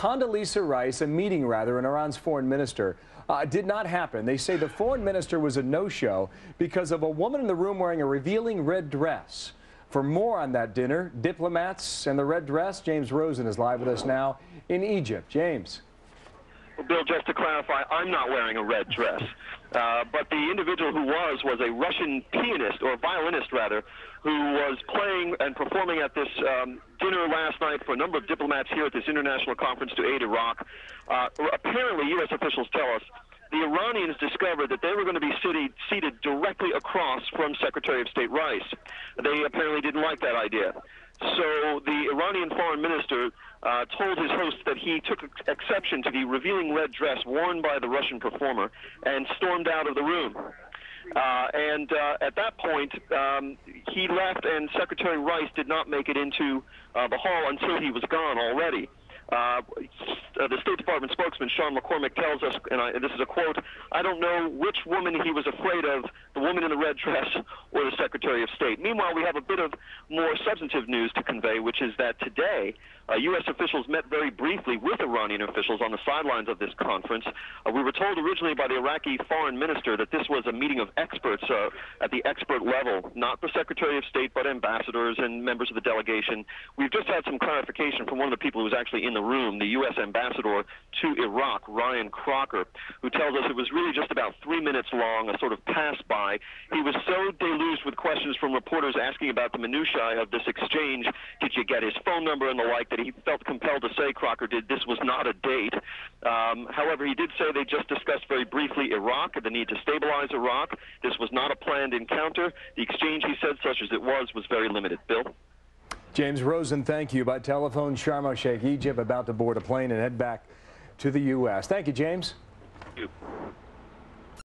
Condoleezza Rice, a meeting rather, and Iran's foreign minister, did not happen. They say the foreign minister was a no-show because of a woman in the room wearing a revealing red dress. For more on that dinner, diplomats and the red dress, James Rosen is live with us now in Egypt. James. Well, Bill, just to clarify, I'm not wearing a red dress. But the individual who was a Russian pianist, or violinist rather, who was playing and performing at this dinner last night for a number of diplomats here at this international conference to aid Iraq. Apparently, U.S. officials tell us the Iranians discovered that they were going to be seated directly across from Secretary of State Rice. They apparently didn't like that idea. So the Iranian foreign minister told his host that he took exception to the revealing red dress worn by the Russian performer and stormed out of the room. At that point, he left, and Secretary Rice did not make it into the hall until he was gone already. The State Department spokesman, Sean McCormick, tells us, and this is a quote, "I don't know which woman he was afraid of, the woman in the red dress or the Secretary of State." Meanwhile, we have a bit of more substantive news to convey, which is that today, U.S. officials met very briefly with Iranian officials on the sidelines of this conference. We were told originally by the Iraqi foreign minister that this was a meeting of experts at the expert level, not the Secretary of State, but ambassadors and members of the delegation. We've just had some clarification from one of the people who was actually in the room, the U.S. ambassador to Iraq, Ryan Crocker, who tells us it was really just about 3 minutes long, a sort of pass-by. He was so deluged with questions from reporters asking about the minutiae of this exchange, did you get his phone number and the like, that he felt compelled to say, Crocker did, this was not a date. However, he did say they just discussed very briefly Iraq and the need to stabilize Iraq. This was not a planned encounter. The exchange, he said, such as it was very limited. Bill? James Rosen, thank you. By telephone, Sharm el-Sheikh, Egypt, about to board a plane and head back to the U.S. Thank you, James. Thank you.